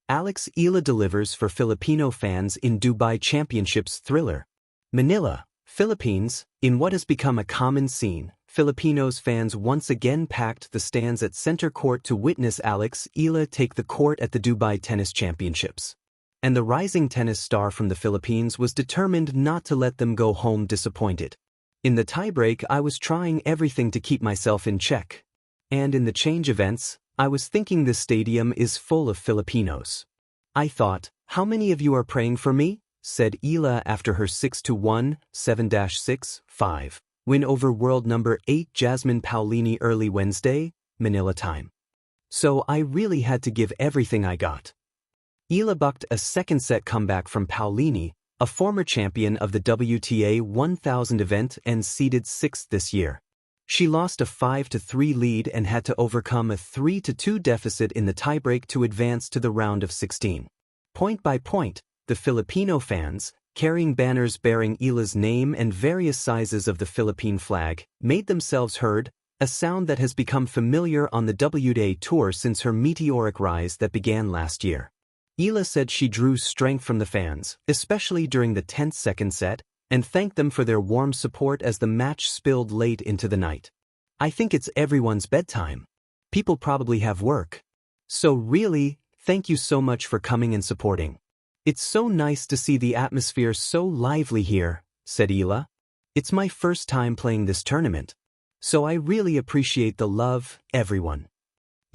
Eala delivers for Filipino fans in Dubai Championships thriller. Manila, Philippines. In what has become a common scene, Filipinos fans once again packed the stands at center court to witness Eala take the court at the Dubai Tennis Championships. And the rising tennis star from the Philippines was determined not to let them go home disappointed. In the tiebreak, I was trying everything to keep myself in check. And in the change events, I was thinking this stadium is full of Filipinos. I thought, how many of you are praying for me? Said Eala after her 6-1, 7-6-5 win over world number 8 Jasmine Paolini early Wednesday, Manila time. So I really had to give everything I got. Eala bucked a second-set comeback from Paolini, a former champion of the WTA 1000 event and seeded 6th this year. She lost a 5-3 lead and had to overcome a 3-2 deficit in the tiebreak to advance to the round of 16. Point by point, the Filipino fans, carrying banners bearing Eala's name and various sizes of the Philippine flag, made themselves heard, a sound that has become familiar on the WTA Tour since her meteoric rise that began last year. Eala said she drew strength from the fans, especially during the tense second set, and thanked them for their warm support as the match spilled late into the night. I think it's everyone's bedtime. People probably have work. So really, thank you so much for coming and supporting. It's so nice to see the atmosphere so lively here, said Eala. It's my first time playing this tournament. So I really appreciate the love, everyone.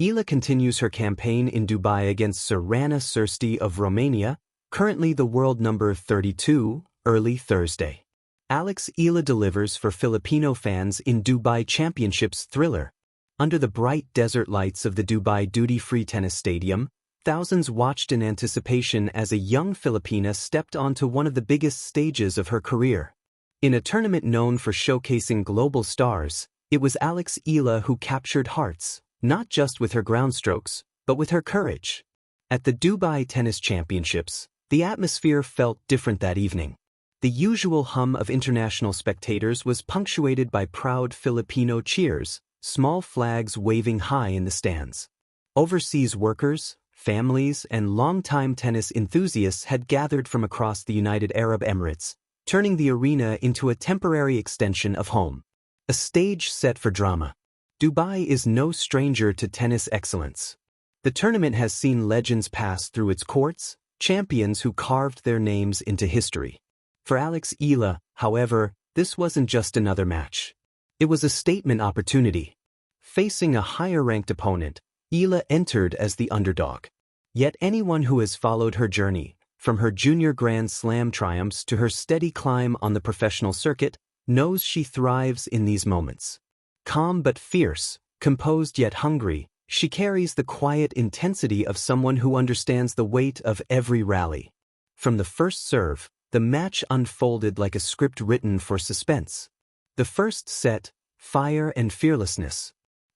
Eala continues her campaign in Dubai against Sorana Cîrstea of Romania, currently the world number 32, early Thursday. Eala delivers for Filipino fans in Dubai Championships thriller. Under the bright desert lights of the Dubai duty-free tennis stadium, thousands watched in anticipation as a young Filipina stepped onto one of the biggest stages of her career. In a tournament known for showcasing global stars, it was Eala who captured hearts, not just with her groundstrokes, but with her courage. At the Dubai Tennis Championships, the atmosphere felt different that evening. The usual hum of international spectators was punctuated by proud Filipino cheers, small flags waving high in the stands. Overseas workers, families, and longtime tennis enthusiasts had gathered from across the United Arab Emirates, turning the arena into a temporary extension of home. A stage set for drama. Dubai is no stranger to tennis excellence. The tournament has seen legends pass through its courts, champions who carved their names into history. For Eala, however, this wasn't just another match. It was a statement opportunity. Facing a higher-ranked opponent, Eala entered as the underdog. Yet anyone who has followed her journey, from her junior Grand Slam triumphs to her steady climb on the professional circuit, knows she thrives in these moments. Calm but fierce, composed yet hungry, she carries the quiet intensity of someone who understands the weight of every rally. From the first serve, the match unfolded like a script written for suspense. The first set, fire and fearlessness.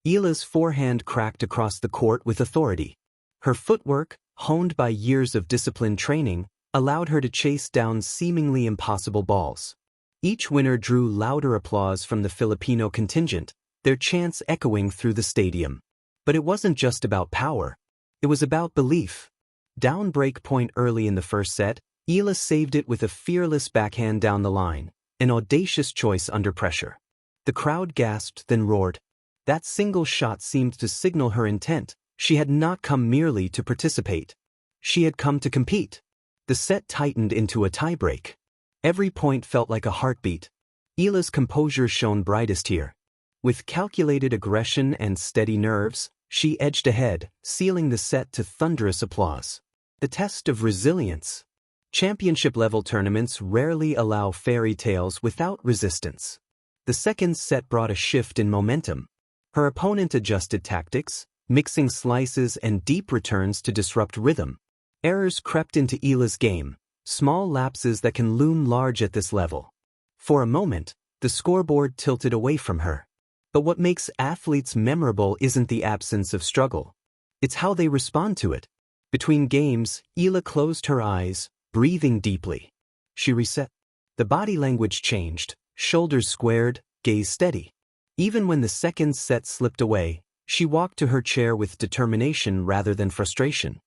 Eala's forehand cracked across the court with authority. Her footwork, honed by years of disciplined training, allowed her to chase down seemingly impossible balls. Each winner drew louder applause from the Filipino contingent, their chants echoing through the stadium. But it wasn't just about power. It was about belief. Down break point early in the first set, Eala saved it with a fearless backhand down the line, an audacious choice under pressure. The crowd gasped, then roared. That single shot seemed to signal her intent. She had not come merely to participate. She had come to compete. The set tightened into a tiebreak. Every point felt like a heartbeat. Eala's composure shone brightest here. With calculated aggression and steady nerves, she edged ahead, sealing the set to thunderous applause. The test of resilience. Championship-level tournaments rarely allow fairy tales without resistance. The second set brought a shift in momentum. Her opponent adjusted tactics, mixing slices and deep returns to disrupt rhythm. Errors crept into Eala's game, small lapses that can loom large at this level. For a moment, the scoreboard tilted away from her. But what makes athletes memorable isn't the absence of struggle. It's how they respond to it. Between games, Eala closed her eyes, breathing deeply. She reset. The body language changed, shoulders squared, gaze steady. Even when the second set slipped away, she walked to her chair with determination rather than frustration.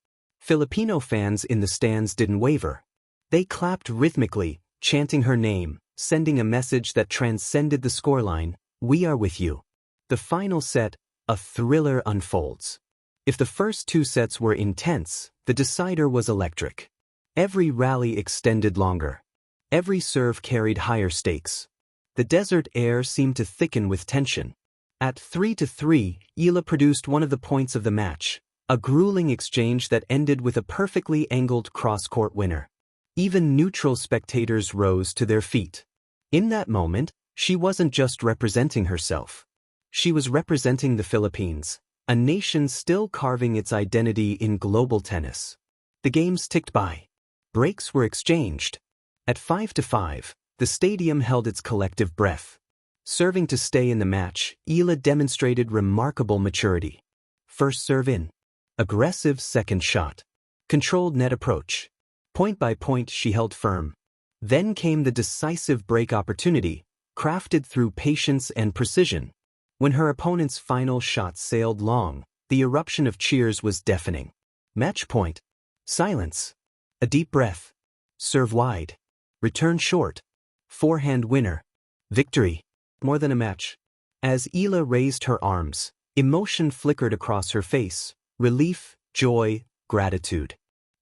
Filipino fans in the stands didn't waver. They clapped rhythmically, chanting her name, sending a message that transcended the scoreline: "We are with you." The final set, a thriller unfolds. If the first two sets were intense, the decider was electric. Every rally extended longer. Every serve carried higher stakes. The desert air seemed to thicken with tension. At 3-3, Eala produced one of the points of the match, a grueling exchange that ended with a perfectly angled cross-court winner. Even neutral spectators rose to their feet. In that moment, she wasn't just representing herself. She was representing the Philippines, a nation still carving its identity in global tennis. The games ticked by. Breaks were exchanged. At 5-5, the stadium held its collective breath. Serving to stay in the match, Eala demonstrated remarkable maturity. First serve in. Aggressive second shot. Controlled net approach. Point by point she held firm. Then came the decisive break opportunity, crafted through patience and precision. When her opponent's final shot sailed long, the eruption of cheers was deafening. Match point. Silence. A deep breath. Serve wide. Return short. Forehand winner. Victory. More than a match. As Eala raised her arms, emotion flickered across her face. Relief, joy, gratitude.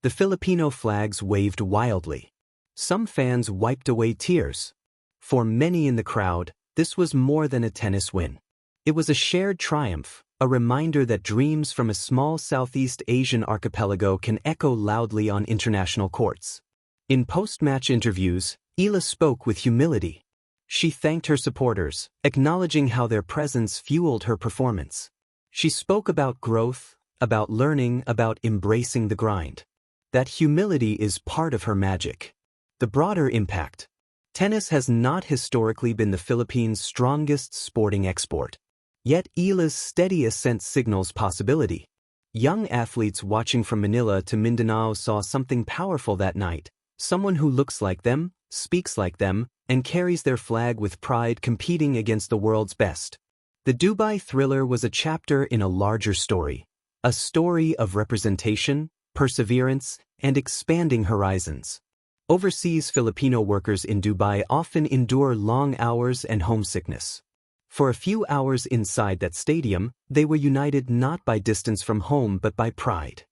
The Filipino flags waved wildly. Some fans wiped away tears. For many in the crowd, this was more than a tennis win. It was a shared triumph, a reminder that dreams from a small Southeast Asian archipelago can echo loudly on international courts. In post-match interviews, Eala spoke with humility. She thanked her supporters, acknowledging how their presence fueled her performance. She spoke about growth, about learning, about embracing the grind. That humility is part of her magic. The broader impact. Tennis has not historically been the Philippines' strongest sporting export. Yet Eala's steady ascent signals possibility. Young athletes watching from Manila to Mindanao saw something powerful that night. Someone who looks like them, speaks like them, and carries their flag with pride, competing against the world's best. The Dubai Thriller was a chapter in a larger story. A story of representation, perseverance, and expanding horizons. Overseas Filipino workers in Dubai often endure long hours and homesickness. For a few hours inside that stadium, they were united not by distance from home but by pride.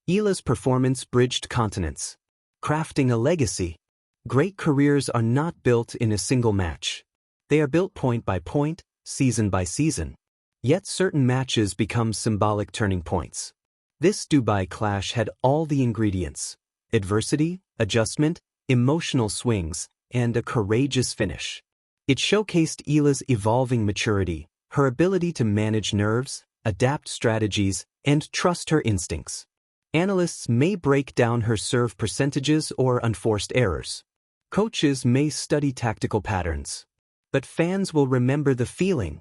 Eala's performance bridged continents, crafting a legacy. Great careers are not built in a single match. They are built point by point, season by season. Yet certain matches become symbolic turning points. This Dubai clash had all the ingredients: adversity, adjustment, emotional swings, and a courageous finish. It showcased Eala's evolving maturity, her ability to manage nerves, adapt strategies, and trust her instincts. Analysts may break down her serve percentages or unforced errors. Coaches may study tactical patterns. But fans will remember the feeling,